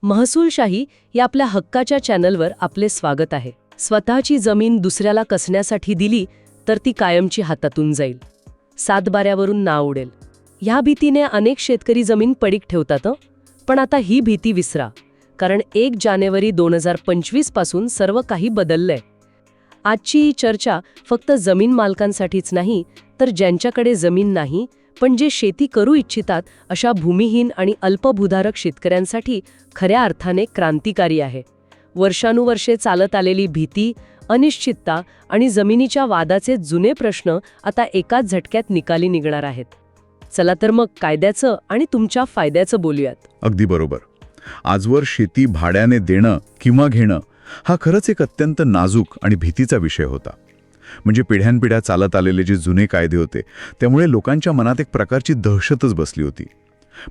महसूलशाही या आपल्या हक्काच्या चॅनलवर आपले स्वागत आहे. स्वतःची जमीन दुसऱ्याला कसण्यासाठी दिली तर ती कायमची हातातून जाईल, सातबाऱ्यावरून नाव उडेल. ह्या भीतीने अनेक शेतकरी जमीन पडीक ठेवतात. पण आता ही भीती विसरा, कारण 1 जानेवारी 2025 पासून सर्व काही बदललंय. आजची ही चर्चा फक्त जमीन मालकांसाठीच नाही, तर ज्यांच्याकडे जमीन नाही पण जे शेती करू इच्छितात अशा भूमिहीन आणि अल्पभूधारक शेतकऱ्यांसाठी खऱ्या अर्थाने क्रांतिकारी आहे. वर्षानुवर्षे चालत आलेली भीती, अनिश्चितता आणि जमिनीच्या वादाचे जुने प्रश्न आता एकाच झटक्यात निकाली निघणार आहेत. चला तर मग कायद्याचं आणि तुमच्या फायद्याचं बोलूयात. अगदी बरोबर. आजवर शेती भाड्याने देणं किंवा घेणं हा खरंच एक अत्यंत नाजूक आणि भीतीचा विषय होता. म्हणजे पिढ्यानपिढ्या चालत आलेले जे जुने कायदे होते त्यामुळे लोकांच्या मनात एक प्रकारची दहशतच बसली होती.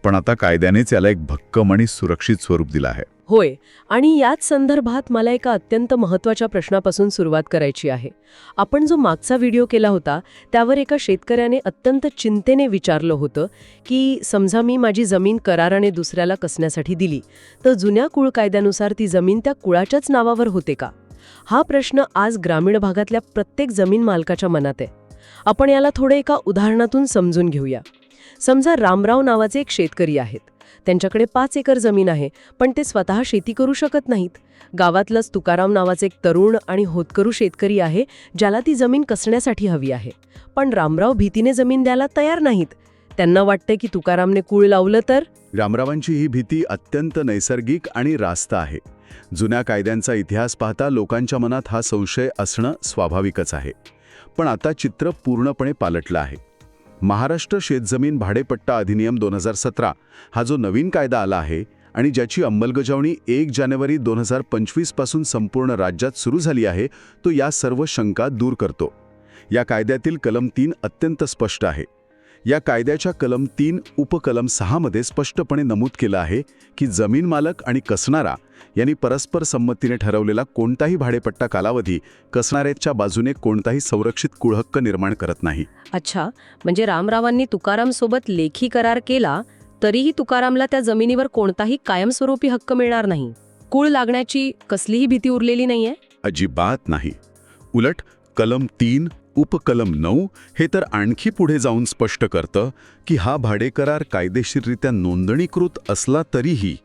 पण आता कायद्यानेच याला एक भक्कम आणि सुरक्षित स्वरूप दिलं आहे. होय, आणि याच संदर्भात मला एका अत्यंत महत्त्वाच्या प्रश्नापासून सुरुवात करायची आहे. आपण जो मागचा व्हिडिओ केला होता त्यावर एका शेतकऱ्याने अत्यंत चिंतेने विचारलं होतं की समजा मी माझी जमीन कराराने दुसऱ्याला कसण्यासाठी दिली, तर जुन्या कुळ कायद्यानुसार ती जमीन त्या कुळाच्याच नावावर होते का? हा प्रश्न आज ग्रामीण भागातल्या प्रत्येक जमीन मालकाच्या मनात आहे. आपण याला थोडे एका उदाहरणातून समजून घेऊया. समजा रामराव नावाचे एक शेतकरी आहेत. त्यांच्याकडे 5 एकर जमीन आहे, पण ते स्वतः शेती करू शकत नाहीत. गावातलंच तुकाराम नावाचे एक तरुण आणि होतकरू शेतकरी आहे, ज्याला ती जमीन कसण्यासाठी हवी आहे. पण रामराव भीतीने जमीन द्यायला तयार नाहीत. त्यांना वाटतं की तुकारामने कूळ लावलं तर. रामरावांची ही भीती अत्यंत नैसर्गिक आणि रास्त आहे. जुन्या कायद्यांचा इतिहास पाहता लोकांच्या मनात हा संशय असणं स्वाभाविकच आहे. पण आता चित्र पूर्णपणे पालटलं आहे. महाराष्ट्र शेतजमीन भाडेपट्टा अधिनियम 2017 हा जो नवीन कायदा आला आहे आणि ज्याची अंमलबजावणी 1 जानेवारी 2025 पासून संपूर्ण राज्यात सुरू झाली आहे, तो या सर्व शंका दूर करतो. या कायद्यातील कलम 3 अत्यंत स्पष्ट आहे. या कायद्याच्या कलम 3 उपकलम 6 मध्ये स्पष्टपणे नमूद केलं आहे की जमीन मालक आणि कसणारा यांनी परस्पर संमतीने ठरवलेला कोणताही भाडेपट्टा कालावधी कसणाऱ्याच्या बाजूने कोणताही संरक्षित कुळहक्क निर्माण करत नाही. अच्छा, म्हणजे रामरावांनी तुकारामसोबत लेखी करार केला तरीही तुकारामला त्या जमिनीवर कोणताही कायमस्वरूपी हक्क मिळणार नाही. कुळ लागण्याची कसलीही भीती उरलेली नाहीये? अजिबात नाही. उलट कलम 3 उपकलम 9 हे तर आणखी पुढे जाऊन स्पष्ट करतं की हा भाडेकरार कायदेशीररित्या नोंदणीकृत असला तरीही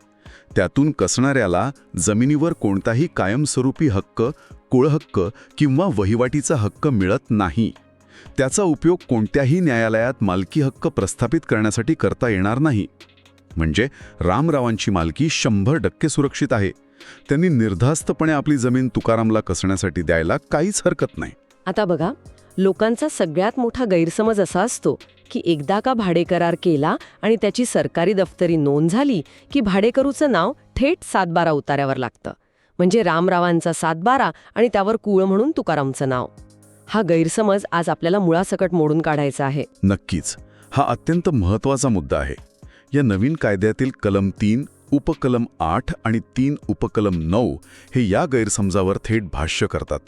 त्यातून कसणाऱ्याला जमिनीवर कोणताही कायमस्वरूपी हक्क, कुळहक्क किंवा वहिवाटीचा हक्क मिळत नाही. त्याचा उपयोग कोणत्याही न्यायालयात मालकी हक्क प्रस्थापित करण्यासाठी करता येणार नाही. म्हणजे रामरावांची मालकी 100% सुरक्षित आहे. त्यांनी निर्धास्तपणे आपली जमीन तुकारामला कसण्यासाठी द्यायला काहीच हरकत नाही. आता बघा, लोकांचा सगळ्यात मोठा गैरसमज असा असतो की एकदा का भाडेकरार केला आणि त्याची सरकारी दफ्तरी नोंद झाली की भाडेकरूचं नाव थेट 7/12 उतार्यावर लागतं. म्हणजे रामरावांचा 7/12 आणि त्यावर कुळ म्हणून तुकारामचं नाव. हा गैरसमज आज आपल्याला मुळासकट मोडून काढायचा आहे. नक्कीच, हा अत्यंत महत्त्वाचा मुद्दा आहे. या नवीन कायद्यातील कलम 3 उपकलम 8 आणि 3 उपकलम 9 हे या गैरसमजावर थेट भाष्य करतात.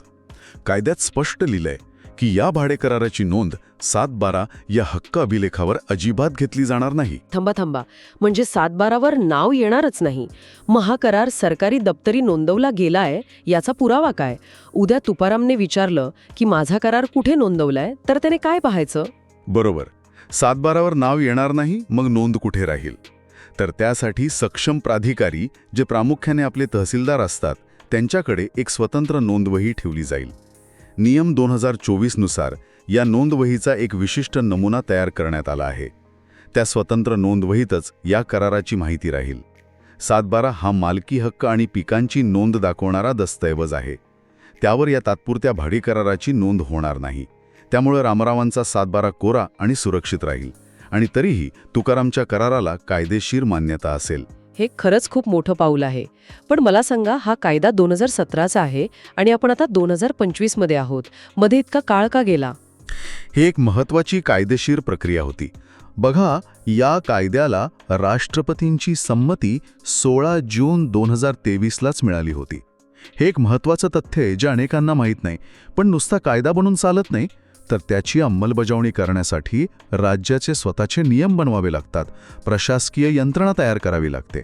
कायद्यात स्पष्ट लिहिलंय की या भाडेकराराची नोंद 7/12 या हक्क अभिलेखावर अजिबात घेतली जाणार नाही. थांबा, म्हणजे 7/12 नाव येणारच नाही. मग हा करार सरकारी दप्तरी नोंदवला गेलाय याचा पुरावा काय? उद्या तुकारामने विचारलं की माझा करार कुठे नोंदवलाय, तर त्याने काय पाहायचं? बरोबर, 7/12 नाव येणार नाही, मग नोंद कुठे राहील? तर त्यासाठी सक्षम प्राधिकारी, जे प्रामुख्याने आपले तहसीलदार असतात, त्यांच्याकडे एक स्वतंत्र नोंदवही ठेवली जाईल. नियम 2024 नुसार या नोंदवहीचा एक विशिष्ट नमुना तयार करण्यात आला आहे. त्या स्वतंत्र नोंदवहीतच या कराराची माहिती राहील. 7/12 हा मालकी हक्क आणि पिकांची नोंद दाखवणारा दस्तऐवज आहे. त्यावर या तात्पुरत्या भाडेकराराची नोंद होणार नाही. त्यामुळे रामरावांचा 7/12 कोरा आणि सुरक्षित राहील आणि तरीही तुकारामच्या कराराला कायदेशीर मान्यता असेल. हे खरंच खूप मोठं पाऊल आहे. पण मला सांगा, हा कायदा 2017चा आहे आणि आपण आता 2025 मध्ये आहोत. मध्ये इतका काळ का गेला? ही एक महत्त्वाची कायदेशीर प्रक्रिया होती. बघा, या कायद्याला राष्ट्रपतींची संमती 16 जून 2023लाच मिळाली होती. हे एक महत्त्वाचं तथ्य आहे जे अनेकांना माहीत नाही. पण नुसता कायदा बनून चालत नाही, तर त्याची अंमलबजावणी करण्यासाठी राज्याचे स्वतःचे नियम बनवावे लागतात, प्रशासकीय यंत्रणा तयार करावी लागते.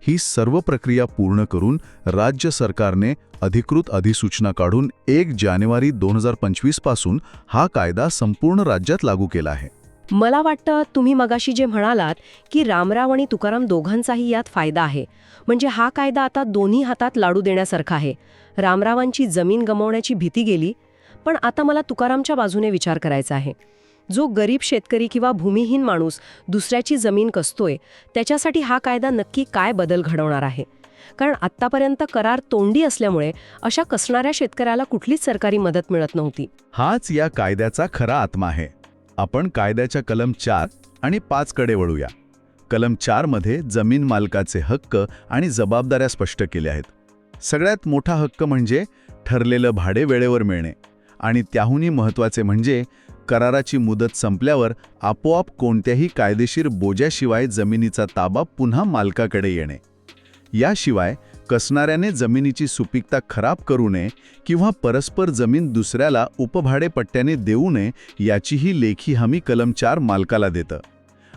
ही सर्व प्रक्रिया पूर्ण करून राज्य सरकारने अधिकृत अधिसूचना काढून 1 जानेवारी 2025 पासून हा कायदा संपूर्ण राज्यात लागू केला आहे. मला वाटतं तुम्ही मगाशी जे म्हणालात की रामराव आणि तुकाराम दोघांचाही यात फायदा आहे. म्हणजे हा कायदा आता दोन्ही हातात लाडू देण्यासारखा आहे. रामरावांची जमीन गमावण्याची भीती गेली, पण आता मला तुकारामच्या बाजूने विचार करायचा आहे. जो गरीब शेतकरी किंवा भूमिहीन माणूस दुसऱ्याची जमीन कसतोय, त्याच्यासाठी हा कायदा नक्की काय बदल घडवणार आहे? कारण आत्तापर्यंत करार तोंडी असल्यामुळे अशा कसणाऱ्या शेतकऱ्याला कुठलीच सरकारी मदत मिळत नव्हती. हाच या कायद्याचा खरा आत्मा आहे. आपण कायद्याच्या कलम 4 आणि 5 कडे वळूया. कलम 4 मध्ये जमीन मालकाचे हक्क आणि जबाबदाऱ्या स्पष्ट केल्या आहेत. सगळ्यात मोठा हक्क म्हणजे ठरलेलं भाडे वेळेवर मिळणे, आणि त्याहूनही महत्त्वाचे म्हणजे कराराची मुदत संपल्यावर आपोआप कोणत्याही कायदेशीर बोजाशिवाय जमिनीचा ताबा पुन्हा मालकाकडे येणे. याशिवाय कसणाऱ्याने जमिनीची सुपीकता खराब करू नये किंवा परस्पर जमीन दुसऱ्याला उपभाडेपट्ट्याने देऊ नये याचीही लेखी हमी कलम 4 मालकाला देतं.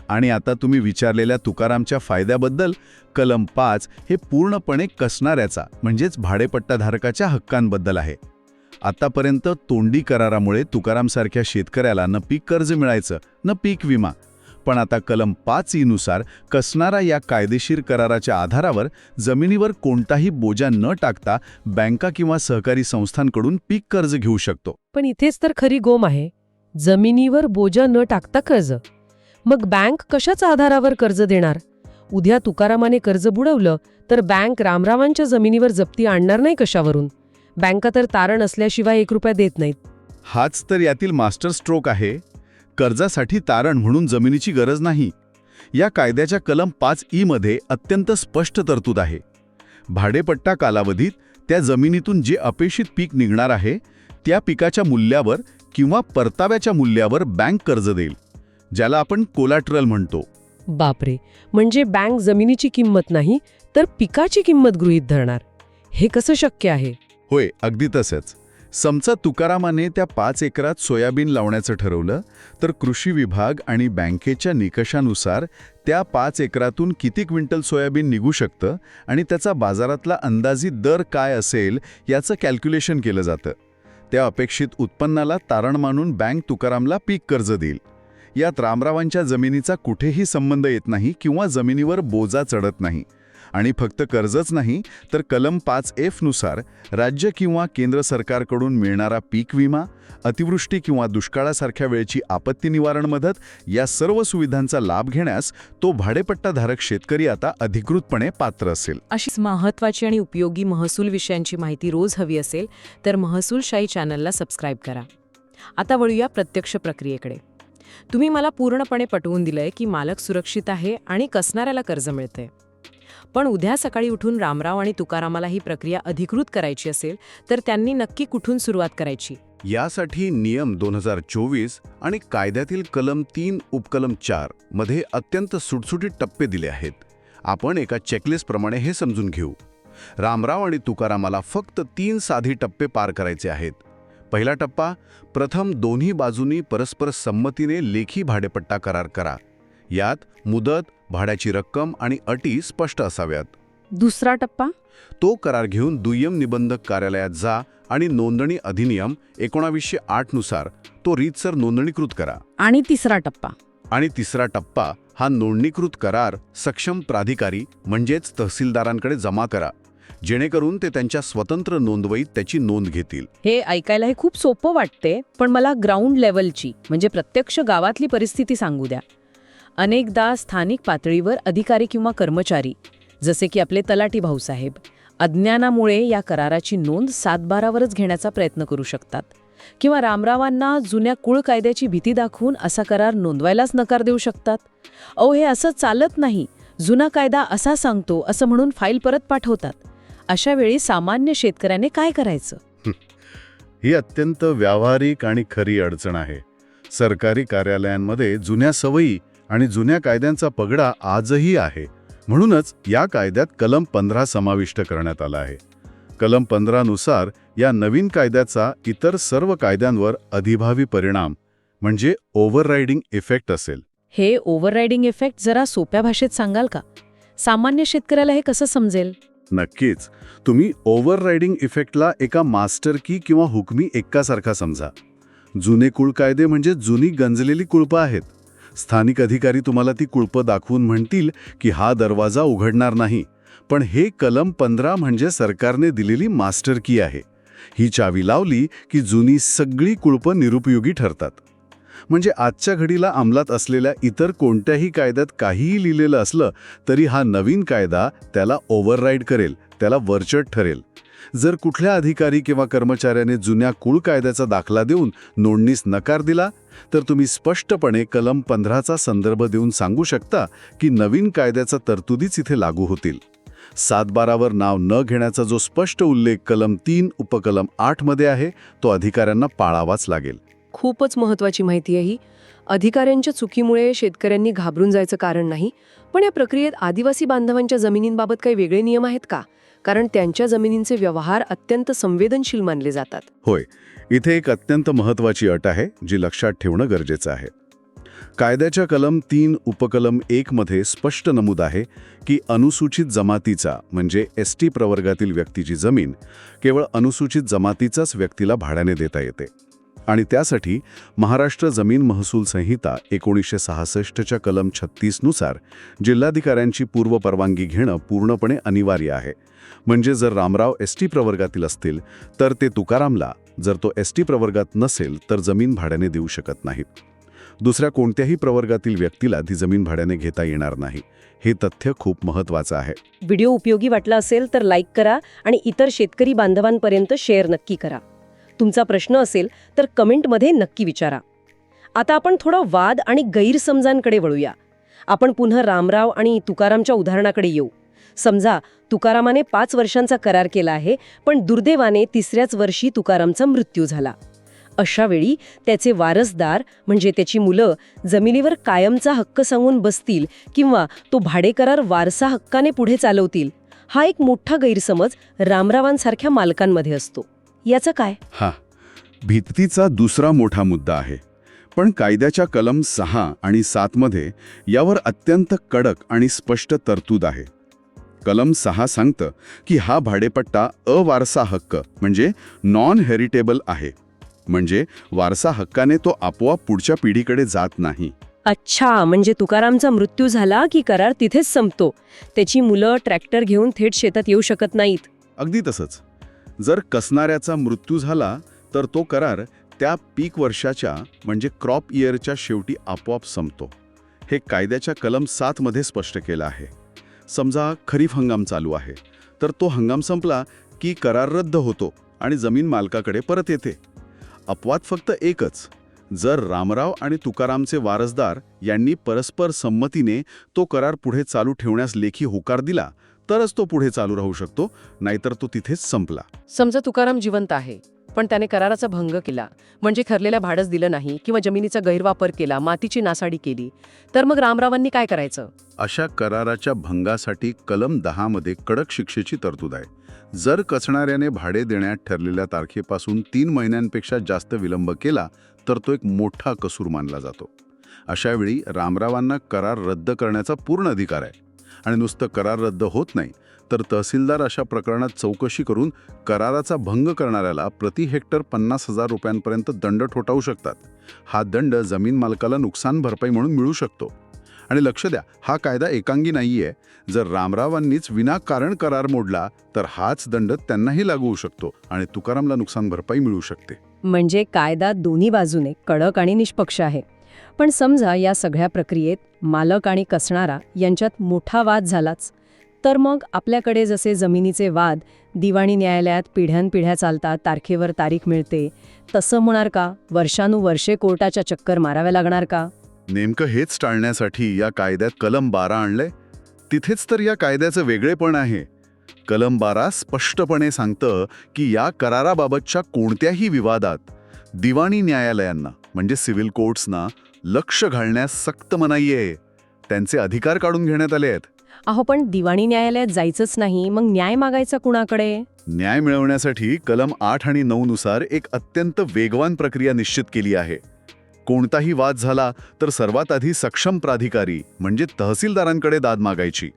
आणि आता तुम्ही विचारलेल्या तुकारामच्या फायद्याबद्दल कलम 5 हे पूर्णपणे कसणाऱ्याचा म्हणजेच भाडेपट्टाधारकाच्या हक्कांबद्दल आहे. आतापर्यंत तोंडी करारामुळे तुकारामसारख्या शेतकऱ्याला न पीक कर्ज मिळायचं न पीक विमा, पण आता कलम 5 नुसार कसणारा या कायदेशीर कराराच्या आधारावर जमिनीवर कोणताही बोजा न टाकता बँका किंवा सहकारी संस्थांकडून पीक कर्ज घेऊ शकतो. पण इथेच तर खरी गोम आहे. जमिनीवर बोजा न टाकता कर्ज. मग बँक कशाच्या आधारावर कर्ज देणार? उद्या तुकारामाने कर्ज बुडवलं तर बँक रामरावांच्या जमिनीवर जप्ती आणणार नाही कशावरून? बँका तर तारण असल्याशिवाय 1 रुपया देत नाहीत. हाच तर यातील मास्टर स्ट्रोक आहे. कर्जासाठी तारण म्हणून जमिनीची गरज नाही. या कायद्याच्या कलम 5 मध्ये अत्यंत स्पष्ट तरतूद आहे. भाडेपट्टा कालावधीत त्या जमिनीतून जे अपेक्षित पीक निघणार आहे त्या पिकाच्या मूल्यावर किंवा परताव्याच्या मूल्यावर बँक कर्ज देईल, ज्याला आपण कोलॅटरल म्हणतो. बापरे, म्हणजे बँक जमिनीची किंमत नाही तर पिकाची किंमत गृहीत धरणार. हे कसं शक्य आहे? होय, अगदी तसंच. समजा तुकारामाने त्या 5 एकरात सोयाबीन लावण्याचं ठरवलं, तर कृषी विभाग आणि बँकेच्या निकषानुसार त्या 5 एकरातून किती क्विंटल सोयाबीन निघू शकतं आणि त्याचा बाजारातला अंदाजी दर काय असेल याचं कॅल्क्युलेशन केलं जातं. त्या अपेक्षित उत्पन्नाला तारण मानून बँक तुकारामला पीक कर्ज देईल. यात रामरावांच्या जमिनीचा कुठेही संबंध येत नाही किंवा जमिनीवर बोजा चढत नाही. आणि फक्त कर्जच नाही तर कलम 5F नुसार राज्य किंवा केंद्र सरकारकडून मिळणारा पीक विमा, अतिवृष्टी किंवा दुष्काळासारख्या वेळची आपत्ती निवारण मदत या सर्व सुविधांचा लाभ घेण्यास तो भाडेपट्टाधारक शेतकरी आता अधिकृतपणे पात्र असेल. अशीच महत्त्वाची आणि उपयोगी महसूल विषयांची माहिती रोज हवी असेल तर महसूलशाही चॅनलला सबस्क्राईब करा. आता वळूया प्रत्यक्ष प्रक्रियेकडे. तुम्ही मला पूर्णपणे पटवून दिलंय की मालक सुरक्षित आहे आणि कसणाऱ्याला कर्ज मिळते. पण उद्या सकाळी उठून रामराव आणि तुकारामाला ही प्रक्रिया अधिकृत करायची असेल तर त्यांनी नक्की कुठून सुरुवात करायची? यासाठी नियम 2024 आणि कायद्यातील कलम 3 उपकलम 4 मध्ये अत्यंत सुटसुटीत टप्पे दिले आहेत. आपण एका चेकलिस्टप्रमाणे हे समजून घेऊ. रामराव आणि तुकारामाला फक्त 3 साधी टप्पे पार करायचे आहेत. पहिला टप्पा, प्रथम दोन्ही बाजूंनी परस्पर संमतीने लेखी भाडेपट्टा करार करा. यात मुदत, भाड्याची रक्कम आणि अटी स्पष्ट असाव्यात. दुसरा टप्पा, तो करार घेऊन दुय्यम निबंधक कार्यालयात जा आणि नोंदणी अधिनियम 1908 नुसार तो रीतसर नोंदणीकृत करा. आणि तिसरा टप्पा हा नोंदणीकृत करार सक्षम प्राधिकारी म्हणजेच तहसीलदारांकडे जमा करा, जेणेकरून ते त्यांच्या स्वतंत्र नोंदवहीत त्याची नोंद घेतील. हे ऐकायला हे खूप सोपं वाटते, पण मला ग्राउंड लेवलची म्हणजे प्रत्यक्ष गावातली परिस्थिती सांगू द्या. अनेकदा स्थानिक पातळीवर अधिकारी किंवा कर्मचारी जसे की आपले तलाठी भाऊसाहेब अज्ञानामुळे या कराराची नोंद 7/12वरच घेण्याचा प्रयत्न करू शकतात किंवा रामरावांना जुन्या कुळ कायद्याची भीती दाखवून असा करार नोंदवायलाच नकार देऊ शकतात. हे असं चालत नाही, जुना कायदा असा सांगतो असं म्हणून फाईल परत पाठवतात. अशा वेळी सामान्य शेतकऱ्याने काय करायचं? ही अत्यंत व्यावहारिक आणि खरी अडचण आहे. सरकारी कार्यालयांमध्ये जुन्या सवयी आणि जुन्या कायद्यांचा पगडा आजही आहे. म्हणूनच या कायद्यात कलम 15 समाविष्ट करण्यात आला आहे. कलम 15 नुसार या नवीन कायद्याचा इतर सर्व कायद्यांवर अधिभावी परिणाम म्हणजे ओव्हररायडिंग इफेक्ट असेल. हे ओव्हररायडिंग इफेक्ट जरा सोप्या भाषेत सांगाल का? सामान्य शेतकऱ्याला हे कसं समजेल? नक्कीच. तुम्ही ओव्हररायडिंग इफेक्टला एका मास्टर की किंवा हुकमी एक्कासारखा समजा. जुने कुळ कायदे म्हणजे जुनी गंजलेली कुळपं आहेत. स्थानिक अधिकारी तुम्हाला ती कुळपं दाखवून म्हणतील की हा दरवाजा उघडणार नाही, पण हे कलम 15 म्हणजे सरकारने दिलेली मास्टर की आहे. ही चावी लावली की जुनी सगळी कुळपं निरुपयोगी ठरतात. म्हणजे आजच्या घडीला अंमलात असलेल्या इतर कोणत्याही कायद्यात काहीही लिहिलेलं असलं तरी हा नवीन कायदा त्याला ओव्हरराईड करेल, त्याला वरचढ ठरेल. जर कुठल्या अधिकारी किंवा कर्मचाऱ्याने जुन्या कुळ कायद्याचा दाखला देऊन नोंदणीस नकार दिला तर तुम्ही स्पष्टपणे कलम 15चा संदर्भ देऊन सांगू शकता की नवीन कायद्याचा तरतुदीच इथे लागू होतील. 7/12वर नाव न घेण्याचा जो स्पष्ट उल्लेख कलम 3 उपकलम 8 मध्ये आहे तो अधिकाऱ्यांना पाळावाच लागेल. खूपच महत्त्वाची माहिती आहे ही. अधिकाऱ्यांच्या चुकीमुळे शेतकऱ्यांनी घाबरून जायचं कारण नाही, पण या प्रक्रियेत आदिवासी बांधवांच्या जमिनींबाबत काही वेगळे नियम आहेत का? कारण त्यांच्या जमिनींचे व्यवहार अत्यंत संवेदनशील मानले जातात. होय, इथे एक अत्यंत महत्त्वाची अट आहे जी लक्षात ठेवणं गरजेचं आहे. कायद्याच्या कलम 3 उपकलम 1 मध्ये स्पष्ट नमूद आहे की अनुसूचित जमातीचा म्हणजे ST प्रवर्गातील व्यक्तीची जमीन केवळ अनुसूचित जमातीचाच व्यक्तीला भाड्याने देता येते. आणि त्यासाठी महाराष्ट्र जमीन महसूल संहिता 1966च्या कलम 36 नुसार जिल्हाधिकाऱ्यांची पूर्व परवानगी घेणं पूर्णपणे अनिवार्य आहे. म्हणजे जर रामराव ST प्रवर्गातील असतील तर ते तुकारामला, जर तो ST प्रवर्गात नसेल तर जमीन भाड्याने देऊ शकत नाहीत. दुसऱ्या कोणत्याही प्रवर्गातील व्यक्तीला ती जमीन भाड्याने घेता येणार नाही. हे तथ्य खूप महत्त्वाचं आहे. व्हिडिओ उपयोगी वाटला असेल तर लाईक करा आणि इतर शेतकरी बांधवांपर्यंत शेअर नक्की करा. तुमचा प्रश्न असेल तर कमेंटमध्ये नक्की विचारा. आता आपण थोडा वाद आणि गैरसमजांकडे वळूया. आपण पुन्हा रामराव आणि तुकारामच्या उदाहरणाकडे येऊ. समजा तुकारामाने 5 वर्षांचा करार केला आहे, पण दुर्दैवाने 3ऱ्याच वर्षी तुकारामचा मृत्यू झाला. अशा वेळी त्याचे वारसदार म्हणजे त्याची मुलं जमिनीवर कायमचा हक्क सांगून बसतील किंवा तो भाडेकरार वारसा हक्काने पुढे चालवतील, हा एक मोठा गैरसमज रामरावांसारख्या मालकांमध्ये असतो. याचं काय? हा भीतीचा दुसरा मोठा मुद्दा आहे. पण कायद्याच्या कलम 6 आणि 7 मध्ये यावर अत्यंत कडक आणि स्पष्ट तरतूद आहे. कलम 6 सांगतं की हा भाडेपट्टा अवारसा हक्क म्हणजे नॉन हेरिटेबल आहे. म्हणजे वारसा हक्काने तो आपोआप पुढच्या पिढीकडे जात नाही. अच्छा, म्हणजे तुकारामचा मृत्यू झाला की करार तिथेच संपतो. त्याची मुलं ट्रॅक्टर घेऊन थेट शेतात येऊ शकत नाहीत. अगदी तसंच. जर कसणाऱ्याचा मृत्यू झाला तर तो करार त्या पीक वर्षाच्या म्हणजे क्रॉप इयरच्या शेवटी आपोआप संपतो. हे कायद्याच्या कलम 7 मध्ये स्पष्ट केलं आहे. समजा खरीप हंगाम चालू आहे तर तो हंगाम संपला की करार रद्द होतो आणि जमीन मालकाकडे परत येते. अपवाद फक्त एकच, जर रामराव आणि तुकारामचे वारसदार यांनी परस्पर संमतीने तो करार पुढे चालू ठेवण्यास लेखी होकार दिला तरच तो पुढे चालू राहू शकतो, नाहीतर तो तिथेच संपला. समजा तुकाराम जिवंत आहे, पण त्याने कराराचा भंग केला, म्हणजे ठरलेल्या भाडंच दिलं नाही किंवा जमिनीचा गैरवापर केला, मातीची नासाडी केली, तर मग रामरावांनी काय करायचं? अशा कराराच्या भंगासाठी कलम 10 मध्ये कडक शिक्षेची तरतूद आहे. जर कसणाऱ्याने भाडे देण्यात ठरलेल्या तारखेपासून 3 महिन्यांपेक्षा जास्त विलंब केला तर तो एक मोठा कसूर मानला जातो. अशावेळी रामरावांना करार रद्द करण्याचा पूर्ण अधिकार आहे. आणि नुसतं करार रद्द होत नाही तर तहसीलदार अशा प्रकरणात चौकशी करून कराराचा भंग करणाऱ्याला प्रति हेक्टर 50,000 रुपयांपर्यंत दंड ठोठावू शकतात. हा दंड जमीन मालकाला नुकसान भरपाई म्हणून मिळू शकतो. आणि लक्ष द्या, हा कायदा एकांगी नाहीये. जर रामरावांनीच विनाकारण करार मोडला तर हाच दंड त्यांनाही लागू होऊ शकतो आणि तुकारामला नुकसान भरपाई मिळू शकते. म्हणजे कायदा दोन्ही बाजूने कडक आणि निष्पक्ष आहे. पण समजा या सगळ्या प्रक्रियेत मालक आणि कसणारा यांच्यात मोठा वाद झालाच, तर मग आपल्याकडे जसे जमिनीचे वाद दिवाणी न्यायालयात पिढ्यानपिढ्या चालतात, तारखेवर तारीख मिळते, तसं होणार का? वर्षानुवर्षे कोर्टाच्या चक्कर माराव्या लागणार का? नेमकं हेच टाळण्यासाठी या कायद्यात कलम 12 आणलंय. तिथेच तर या कायद्याचं वेगळेपण आहे. कलम 12 स्पष्टपणे सांगतं की या कराराबाबतच्या कोणत्याही विवादात दिवाणी न्यायालयांना म्हणजे सिव्हिल कोर्ट्सना लक्ष घालण्यास सक्त मनाई आहे. त्यांचे अधिकार काढून घेण्यात आले आहेत. अहो, पण दिवाणी न्यायालयात जायचंच नाही, मग न्याय मागायचा कुणाकडे? न्याय मिळवण्यासाठी कलम 8 आणि 9 नुसार एक अत्यंत वेगवान प्रक्रिया निश्चित केली आहे. कोणताही वाद झाला तर सर्वात आधी सक्षम प्राधिकारी म्हणजे तहसीलदारांकडे दाद मागायची.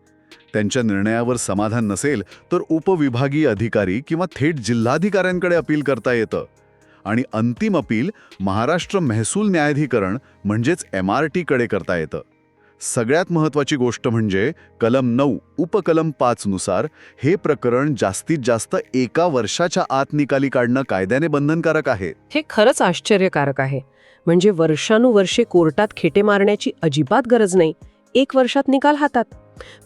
त्यांच्या निर्णयावर समाधान नसेल तर उपविभागीय अधिकारी किंवा थेट जिल्हाधिकाऱ्यांकडे अपील करता येतं. आणि अंतिम अपील महाराष्ट्र महसूल न्यायाधिकरण म्हणजेच MRT कडे करता येतं. सगळ्यात महत्त्वाची गोष्ट म्हणजे कलम 9 उपकलम 5 नुसार हे प्रकरण जास्तीत जास्त 1 वर्षाच्या आत निकाली काढणं कायद्याने बंधनकारक आहे. हे खरंच आश्चर्यकारक आहे. म्हणजे वर्षानुवर्षे कोर्टात खेटे मारण्याची अजिबात गरज नाही. 1 वर्षात निकाल हातात.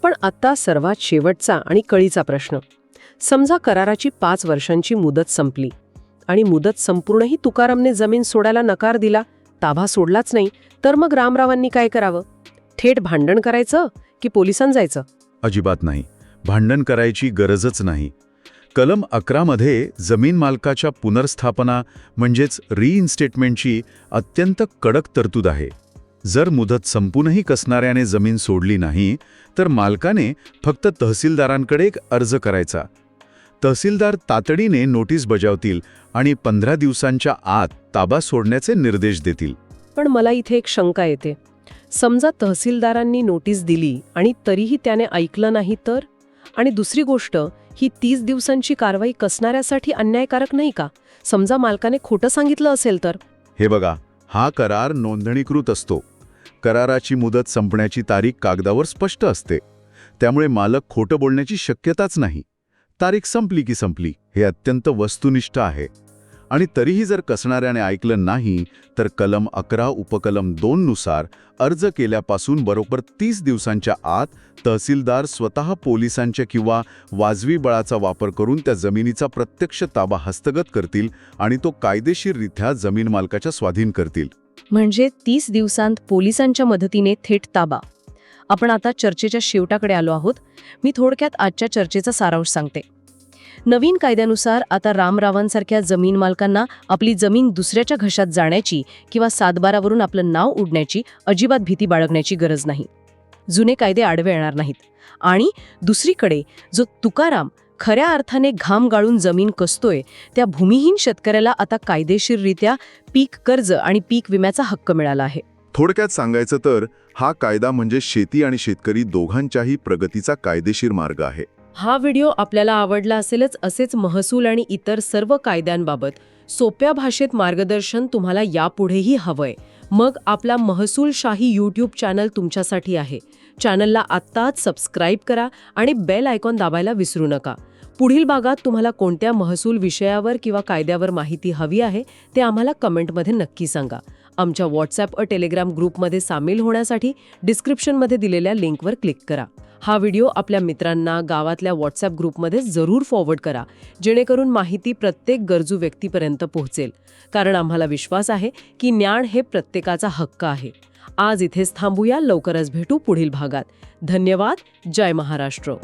पण आता सर्वात शेवटचा आणि कळीचा प्रश्न. समजा कराराची 5 वर्षांची मुदत संपली आणि मुदत संपूर्णही तुकारामने जमीन सोडायला नकार दिला, ताबा सोडलाच नाही, तर मग रामरावांनी काय करावं? थेट भांडण करायचं की पोलिसांत जायचं? अजिबात नाही. भांडण करायची गरजच नाही. कलम 11 मध्ये जमीन मालकाच्या पुनर्स्थापना म्हणजेच रिइन्स्टेटमेंटची अत्यंत कडक तरतूद आहे. जर मुदत संपूनही कसणाऱ्याने जमीन सोडली नाही तर मालकाने फक्त तहसीलदारांकडे एक अर्ज करायचा. तहसीलदार तातडीने नोटीस बजावतील आणि 15 दिवसांच्या आत ताबा सोडण्याचे निर्देश देतील. पण मला इथे एक शंका येते. समजा तहसीलदारांनी नोटीस दिली आणि तरीही त्याने ऐकलं नाही तर? आणि दुसरी गोष्ट, ही 30 दिवसांची कारवाई कसणाऱ्यासाठी अन्यायकारक नाही का? समजा मालकाने खोटं सांगितलं असेल तर? हे बघा, हा करार नोंदणीकृत असतो. कराराची मुदत संपण्याची तारीख कागदावर स्पष्ट असते. त्यामुळे मालक खोटं बोलण्याची शक्यताच नाही. तारीख संपली की संपली हे अत्यंत वस्तुनिष्ठ आहे. आणि तरीही जर कसणाऱ्याने ऐकलं नाही तर कलम 11 उपकलम 2 नुसार अर्ज केल्यापासून बरोबर 30 दिवसांच्या आत तहसीलदार स्वतः पोलिसांच्या किंवा वाजवी बळाचा वापर करून त्या जमिनीचा प्रत्यक्ष ताबा हस्तगत करतील आणि तो कायदेशीररित्या जमीन मालकाच्या स्वाधीन करतील. म्हणजे 30 दिवसांत पोलिसांच्या मदतीने थेट ताबा. आपण आता चर्चेच्या शेवटाकडे आलो आहोत. मी थोडक्यात आजच्या चर्चेचा सारांश सांगते. नवीन कायद्यानुसार आता रामरावांसारख्या जमीन मालकांना आपली जमीन दुसऱ्याच्या घशात जाण्याची किंवा सातबारावरून आपलं नाव उडण्याची अजिबात भीती बाळगण्याची गरज नाही. जुने कायदे आडवे येणार नाहीत. आणि दुसरीकडे जो तुकाराम खऱ्या अर्थाने घाम गाळून जमीन कसतोय त्या भूमिहीन शेतकऱ्याला आता कायदेशीररित्या पीक कर्ज आणि पीक विम्याचा हक्क मिळाला आहे. थोडक्यात सांगायचं तर हा कायदा म्हणजे शेती आणि शेतकरी दोघांच्याही प्रगतीचा कायदेशीर मार्ग आहे. हा व्हिडिओ आपल्याला आवडला असेलच. असेच महसूल आणि इतर सर्व कायद्यांबाबत सोप्या भाषेत मार्गदर्शन तुम्हाला यापुढेही हवंय. मग आपला महसूलशाही यूट्यूब चॅनल तुमच्यासाठी आहे. चॅनलला आत्ताच सबस्क्राईब करा आणि बेल आयकॉन दाबायला विसरू नका. पुढील भागात तुम्हाला कोणत्या महसूल विषयावर किंवा कायद्यावर माहिती हवी आहे ते आम्हाला कमेंटमध्ये नक्की सांगा. आमच्या व्हॉट्सॲप टेलिग्राम ग्रुपमध्ये सामील होण्यासाठी डिस्क्रिप्शनमध्ये दिलेल्या लिंकवर क्लिक करा. हा व्हिडिओ आपल्या मित्रांना, गावातल्या व्हॉट्सॲप ग्रुपमध्ये जरूर फॉरवर्ड करा, जेणेकरून माहिती प्रत्येक गरजू व्यक्तीपर्यंत पोहोचेल. कारण आम्हाला विश्वास आहे की ज्ञान हे प्रत्येकाचा हक्क आहे. आज इथेच थांबूया. लवकरच भेटू पुढील भागात. धन्यवाद. जय महाराष्ट्र.